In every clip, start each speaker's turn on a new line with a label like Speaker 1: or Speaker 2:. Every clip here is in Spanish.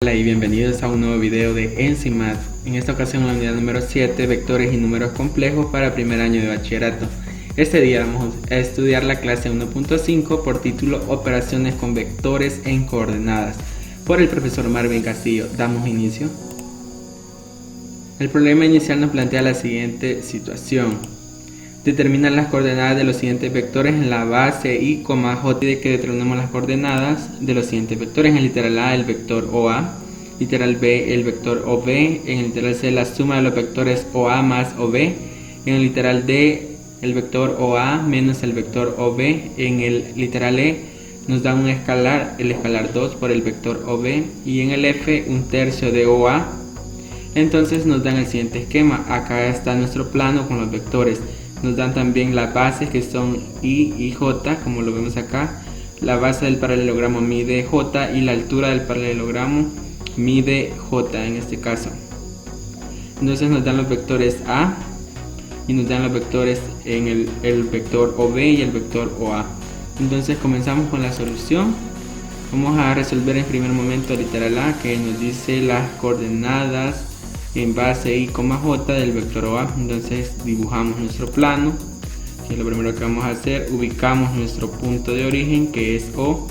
Speaker 1: Hola y bienvenidos a un nuevo video de ENSYMath. En esta ocasión la unidad número 7, vectores y números complejos para primer año de bachillerato. Este día vamos a estudiar la clase 1.5 por título Operaciones con vectores en coordenadas, por el profesor Marvin Castillo. Damos inicio. El problema inicial nos plantea la siguiente situación. Determina las coordenadas de los siguientes vectores en la base i, j. Pide que determinemos las coordenadas de los siguientes vectores. En el literal A el vector OA, literal B el vector OB, en el literal C la suma de los vectores OA más OB, en el literal D el vector OA menos el vector OB, en el literal E nos da un escalar, el escalar 2 por el vector OB, y en el F un tercio de OA. Entonces nos dan el siguiente esquema. Acá está nuestro plano con los vectores. Nos dan también las bases que son I y J, como lo vemos acá. La base del paralelogramo mide J y la altura del paralelogramo mide J en este caso. Entonces nos dan los vectores A y nos dan los vectores en el vector OB y el vector OA. Entonces comenzamos con la solución. Vamos a resolver en primer momento literal A, que nos dice las coordenadas en base i, j del vector OA. Entonces dibujamos nuestro plano, que lo primero que vamos a hacer, ubicamos nuestro punto de origen, que es O,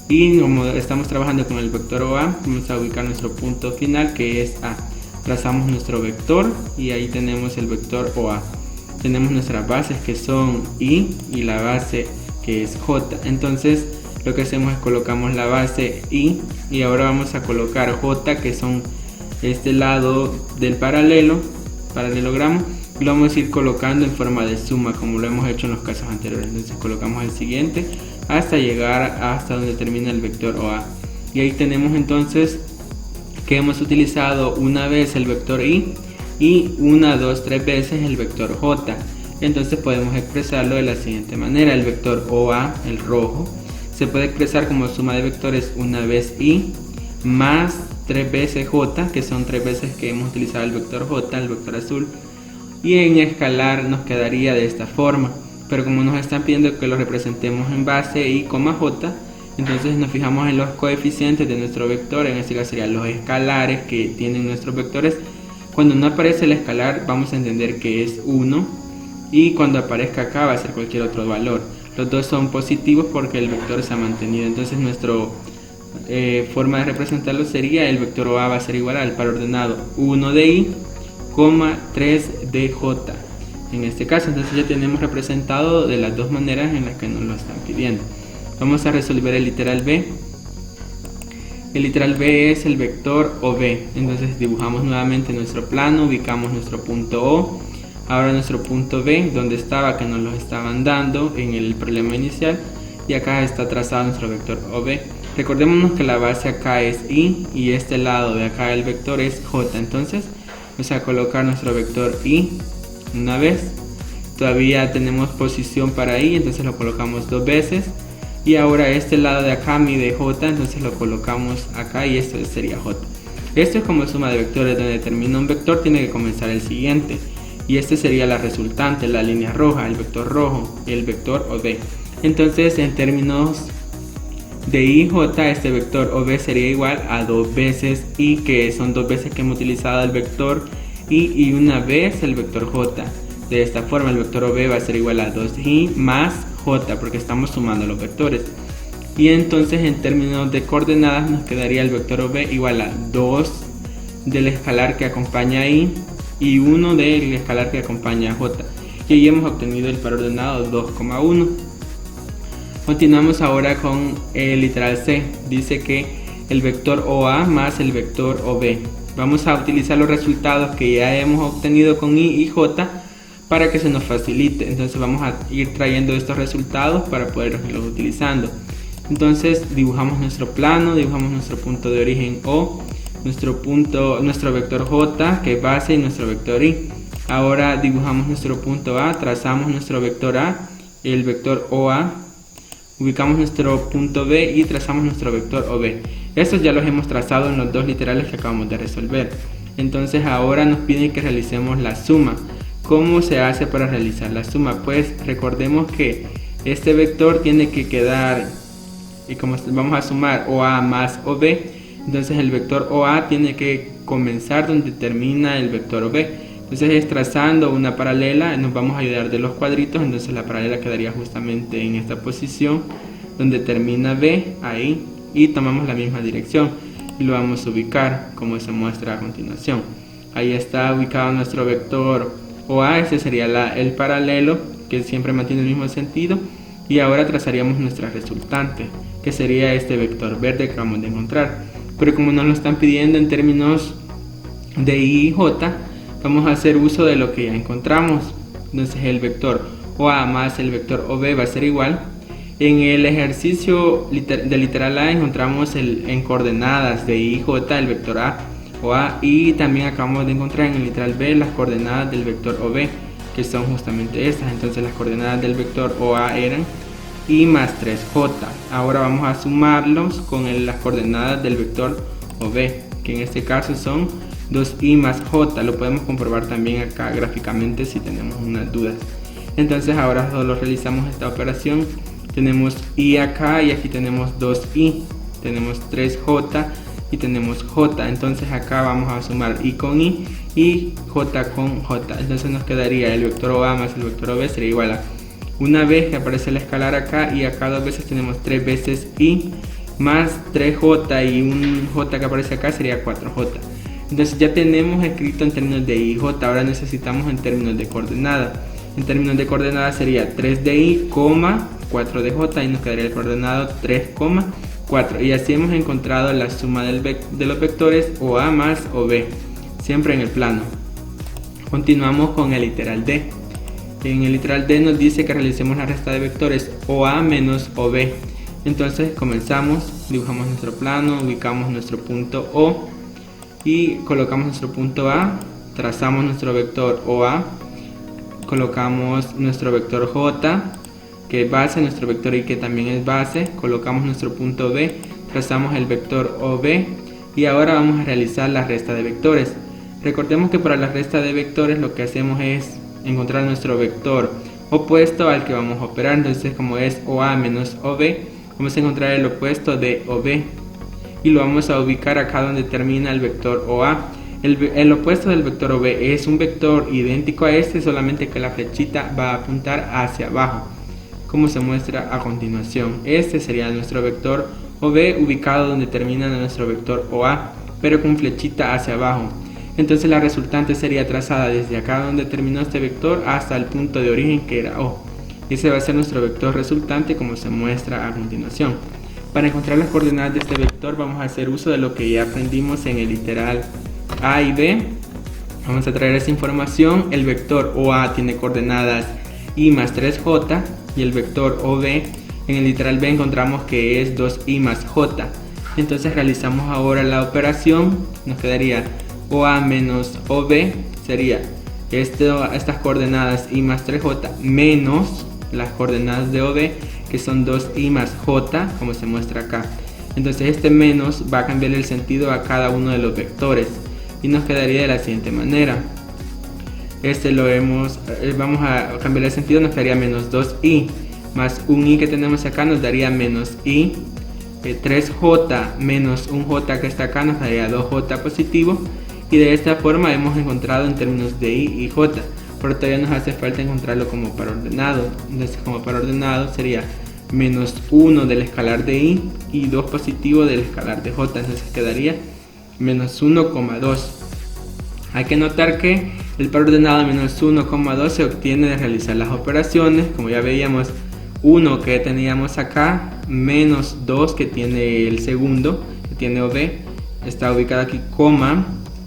Speaker 1: y como estamos trabajando con el vector OA, vamos a ubicar nuestro punto final, que es A. Trazamos nuestro vector y ahí tenemos el vector OA. Tenemos nuestras bases que son I y la base que es J. Entonces lo que hacemos es colocamos la base I y ahora vamos a colocar J, que son este lado del paralelogramo, y lo vamos a ir colocando en forma de suma, como lo hemos hecho en los casos anteriores. Entonces colocamos el siguiente hasta llegar hasta donde termina el vector OA, y ahí tenemos entonces que hemos utilizado una vez el vector I y una, dos, tres veces el vector J. Entonces podemos expresarlo de la siguiente manera. El vector OA, el rojo, se puede expresar como suma de vectores una vez I más 3 veces J, que son 3 veces que hemos utilizado el vector J, el vector azul, y en escalar nos quedaría de esta forma. Pero como nos están pidiendo que lo representemos en base i, j, entonces nos fijamos en los coeficientes de nuestro vector. En este caso serían los escalares que tienen nuestros vectores. Cuando no aparece el escalar vamos a entender que es 1, y cuando aparezca acá va a ser cualquier otro valor. Los dos son positivos porque el vector se ha mantenido. Entonces nuestro forma de representarlo sería: el vector OA va a ser igual al par ordenado 1 de I, 3 de J. En este caso entonces ya tenemos representado de las dos maneras en las que nos lo están pidiendo. Vamos a resolver el literal B. El literal B es el vector OB. Entonces dibujamos nuevamente nuestro plano, ubicamos nuestro punto O, ahora nuestro punto B, donde estaba, que nos lo estaban dando en el problema inicial, y acá está trazado nuestro vector OB. Recordémonos que la base acá es I y este lado de acá el vector es J. Entonces vamos a colocar nuestro vector I una vez. Todavía tenemos posición para I, entonces lo colocamos 2 veces. Y ahora este lado de acá mide J, entonces lo colocamos acá y esto sería J. Esto es como suma de vectores. Donde termina un vector tiene que comenzar el siguiente, y este sería la resultante, la línea roja, el vector rojo, el vector OB. Entonces en términos de I, J, este vector OB sería igual a 2 veces I, que son 2 veces que hemos utilizado el vector I, y una vez el vector J. De esta forma el vector OB va a ser igual a 2I más J, porque estamos sumando los vectores. Y entonces en términos de coordenadas nos quedaría el vector OB igual a 2 del escalar que acompaña a I y 1 del escalar que acompaña a J. Y ahí hemos obtenido el par ordenado 2,1. Continuamos ahora con el literal C. Dice que el vector OA más el vector OB. Vamos a utilizar los resultados que ya hemos obtenido con I y J para que se nos facilite. Entonces vamos a ir trayendo estos resultados para poderlos utilizando. Entonces dibujamos nuestro plano, dibujamos nuestro punto de origen O, nuestro vector J, que es base, y nuestro vector I. Ahora dibujamos nuestro punto A, trazamos nuestro vector A, el vector OA, ubicamos nuestro punto B y trazamos nuestro vector OB. Estos ya los hemos trazado en los dos literales que acabamos de resolver. Entonces ahora nos piden que realicemos la suma. ¿Cómo se hace para realizar la suma? Pues recordemos que este vector tiene que quedar, y como vamos a sumar OA más OB, Entonces el vector OA tiene que comenzar donde termina el vector OB. Entonces es trazando una paralela, nos vamos a ayudar de los cuadritos, entonces la paralela quedaría justamente en esta posición donde termina B, ahí, y tomamos la misma dirección y lo vamos a ubicar como se muestra a continuación. Ahí está ubicado nuestro vector OA, ese sería el paralelo que siempre mantiene el mismo sentido, y ahora trazaríamos nuestra resultante, que sería este vector verde que acabamos de encontrar. Pero como nos lo están pidiendo en términos de I y J, vamos a hacer uso de lo que ya encontramos. Entonces el vector OA más el vector OB va a ser igual. En el ejercicio de literal A encontramos en coordenadas de I y J el vector A o A, y también acabamos de encontrar en el literal B las coordenadas del vector OB, que son justamente estas. Entonces las coordenadas del vector OA eran I más 3J. Ahora vamos a sumarlos con las coordenadas del vector OB, que en este caso son 2I más J. Lo podemos comprobar también acá gráficamente si tenemos unas dudas. Entonces ahora solo realizamos esta operación. Tenemos I acá y aquí tenemos 2I, tenemos 3J y tenemos J. Entonces acá vamos a sumar I con I y J con J. Entonces nos quedaría el vector OA más el vector OB sería igual a una vez que aparece la escalar acá, y acá dos veces tenemos 3 veces I más 3J, y un J que aparece acá sería 4J. Entonces ya tenemos escrito en términos de I y J. Ahora necesitamos en términos de coordenada. En términos de coordenada sería 3 de I, 4 de J, y nos quedaría el coordenado 3, 4. Y así hemos encontrado la suma de los vectores OA más OB, siempre en el plano. Continuamos con el literal D. En el literal D nos dice que realicemos la resta de vectores OA menos OB. Entonces comenzamos, dibujamos nuestro plano, ubicamos nuestro punto O y colocamos nuestro punto A, trazamos nuestro vector OA, colocamos nuestro vector J, que es base, nuestro vector I, que también es base, colocamos nuestro punto B, trazamos el vector OB, y ahora vamos a realizar la resta de vectores. Recordemos que para la resta de vectores lo que hacemos es encontrar nuestro vector opuesto al que vamos a operar. Entonces, como es OA menos OB, vamos a encontrar el opuesto de OB y lo vamos a ubicar acá donde termina el vector OA. El opuesto del vector OB es un vector idéntico a este, solamente que la flechita va a apuntar hacia abajo, como se muestra a continuación. Este sería nuestro vector OB ubicado donde termina nuestro vector OA, pero con flechita hacia abajo. Entonces la resultante sería trazada desde acá donde terminó este vector hasta el punto de origen, que era O. Ese va a ser nuestro vector resultante, como se muestra a continuación. Para encontrar las coordenadas de este vector vamos a hacer uso de lo que ya aprendimos en el literal A y B. Vamos a traer esa información. El vector OA tiene coordenadas I más 3J, y el vector OB en el literal B encontramos que es 2I más J. Entonces realizamos ahora la operación. Nos quedaría OA menos OB, sería estas coordenadas I más 3J menos las coordenadas de OB, que son 2I más J, como se muestra acá. Entonces este menos va a cambiar el sentido a cada uno de los vectores y nos quedaría de la siguiente manera. Vamos a cambiar el sentido, nos quedaría menos 2I más un I que tenemos acá, nos daría menos I. 3J menos un J que está acá nos daría 2J positivo, y de esta forma hemos encontrado en términos de I y J, pero todavía nos hace falta encontrarlo como par ordenado. Entonces como par ordenado sería menos 1 del escalar de I y 2 positivo del escalar de J, entonces quedaría menos 1,2. Hay que notar que el par ordenado menos 1,2 se obtiene de realizar las operaciones, como ya veíamos, 1 que teníamos acá, menos 2 que tiene el segundo, que tiene OB, está ubicado aquí, coma,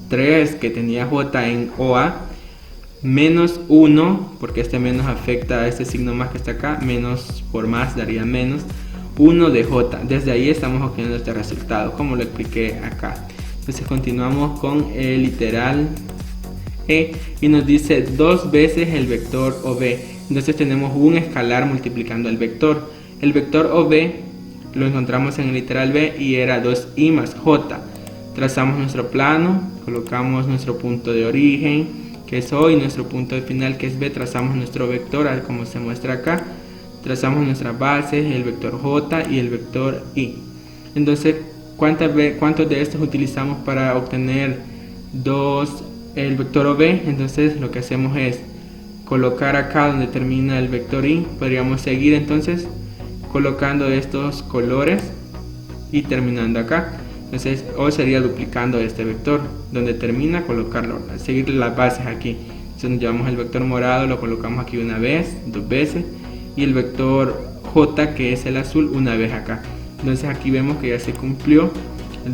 Speaker 1: 3 que tenía J en OA, menos 1, porque este menos afecta a este signo más que está acá, menos por más daría menos 1 de J. Desde ahí estamos obteniendo este resultado, como lo expliqué acá. Entonces continuamos con el literal E y nos dice 2 veces el vector OB. Entonces tenemos un escalar multiplicando el vector. El vector OB lo encontramos en el literal B y era 2I más J. Trazamos nuestro plano, colocamos nuestro punto de origen, que es O, y nuestro punto de final, que es B. Trazamos nuestro vector, como se muestra acá. Trazamos nuestras bases, el vector J y el vector I. Entonces ¿cuántos de estos utilizamos para obtener el vector OB? Entonces lo que hacemos es colocar acá donde termina el vector Y. Podríamos seguir entonces colocando estos colores y terminando acá. Entonces O sería duplicando este vector donde termina, colocarlo, seguir las bases aquí. Entonces nos llevamos el vector morado, lo colocamos aquí una vez, dos veces, y el vector J, que es el azul, una vez acá. Entonces aquí vemos que ya se cumplió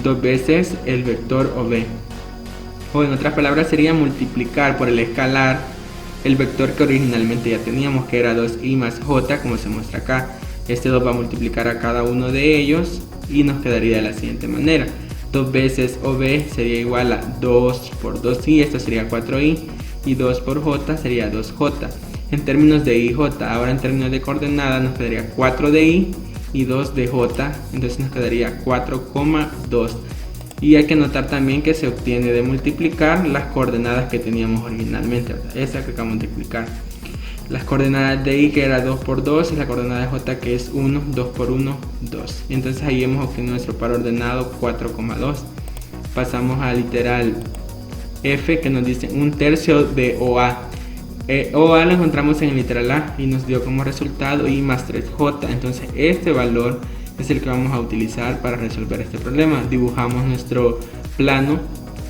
Speaker 1: dos veces el vector OB. O en otras palabras sería multiplicar por el escalar el vector que originalmente ya teníamos, que era 2i más j, como se muestra acá. Este 2 va a multiplicar a cada uno de ellos y nos quedaría de la siguiente manera: 2 veces OB sería igual a 2 por 2i, esto sería 4i, y 2 por j sería 2j. En términos de i, j, ahora en términos de coordenadas nos quedaría 4 de i y 2 de j, entonces nos quedaría 4,2. Y hay que notar también que se obtiene de multiplicar las coordenadas que teníamos originalmente, esa que acabamos de explicar. Las coordenadas de i, que era 2 por 2, y la coordenada de j, que es 1, 2 por 1, 2. Y entonces ahí hemos obtenido nuestro par ordenado 4,2. Pasamos al literal F, que nos dice 1/3 de OA. OA lo encontramos en el literal A y nos dio como resultado I más 3J. Entonces este valor es el que vamos a utilizar para resolver este problema. Dibujamos nuestro plano,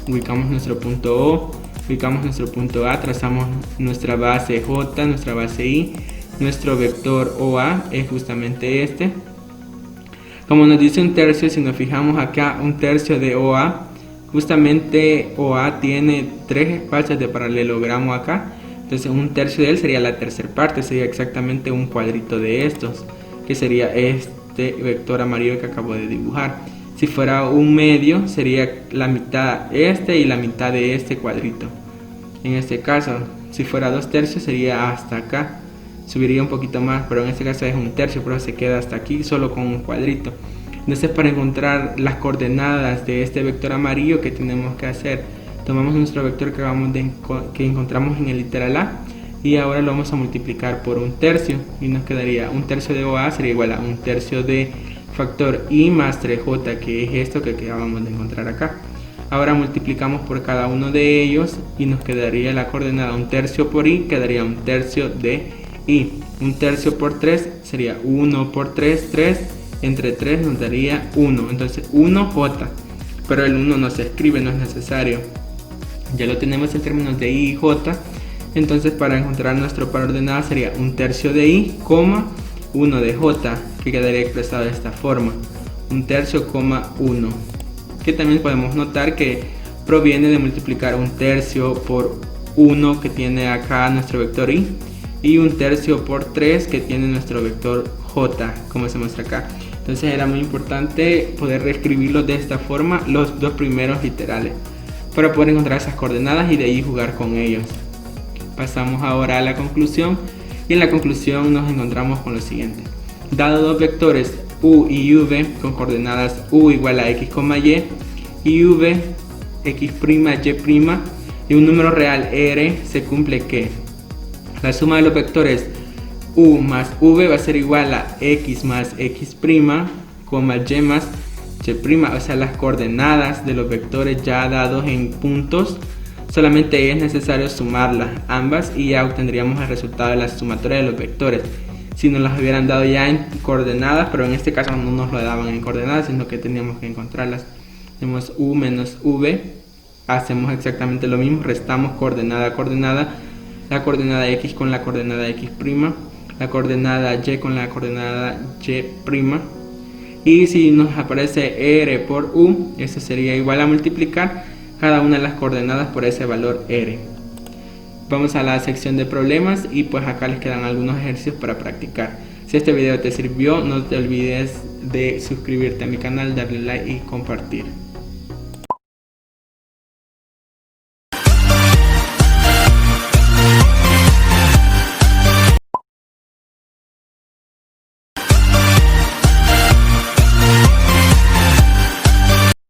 Speaker 1: ubicamos nuestro punto O, ubicamos nuestro punto A, trazamos nuestra base J, nuestra base I, nuestro vector OA es justamente este. Como nos dice 1/3, si nos fijamos acá, 1/3 de OA, justamente OA tiene 3 espacios de paralelogramo acá. Entonces 1/3 de él sería la tercera parte, sería exactamente un cuadrito de estos, que sería este vector amarillo que acabo de dibujar. Si fuera un medio, sería la mitad este y la mitad de este cuadrito. En este caso, si fuera 2/3 sería hasta acá, subiría un poquito más, pero en este caso es 1/3, pero se queda hasta aquí solo con un cuadrito. Entonces, para encontrar las coordenadas de este vector amarillo, ¿qué tenemos que hacer? Tomamos nuestro vector que encontramos en el literal A y ahora lo vamos a multiplicar por 1/3 y nos quedaría 1/3 de OA sería igual a 1/3 de factor I más 3J, que es esto que acabamos de encontrar acá. Ahora multiplicamos por cada uno de ellos y nos quedaría la coordenada 1/3 por I, quedaría 1/3 de I. 1/3 por 3 sería 1 por 3, 3, entre 3 nos daría 1, entonces 1J, pero el 1 no se escribe, no es necesario. Ya lo tenemos en términos de I y J, entonces para encontrar nuestro par ordenado sería 1/3 de I, 1 de J, que quedaría expresado de esta forma, 1/3, 1, que también podemos notar que proviene de multiplicar 1/3 por 1 que tiene acá nuestro vector I y 1/3 por 3 que tiene nuestro vector J, como se muestra acá. Entonces era muy importante poder reescribirlos de esta forma, los dos primeros literales, para poder encontrar esas coordenadas y de ahí jugar con ellos. Pasamos ahora a la conclusión, y en la conclusión nos encontramos con lo siguiente: dado dos vectores u y v con coordenadas u igual a x, y v x', y', y un número real r, se cumple que la suma de los vectores u más v va a ser igual a x más x', y más y', o sea, las coordenadas de los vectores ya dados en puntos, solamente es necesario sumarlas ambas y ya obtendríamos el resultado de la sumatoria de los vectores. Si nos las hubieran dado ya en coordenadas, pero en este caso no nos lo daban en coordenadas, sino que teníamos que encontrarlas. Tenemos u menos v, hacemos exactamente lo mismo, restamos coordenada a coordenada, la coordenada x con la coordenada x', la coordenada y con la coordenada y', y si nos aparece r por u, eso sería igual a multiplicar cada una de las coordenadas por ese valor r. Vamos a la sección de problemas y pues acá les quedan algunos ejercicios para practicar. Si este video te sirvió, no te olvides de suscribirte a mi canal, darle like y compartir.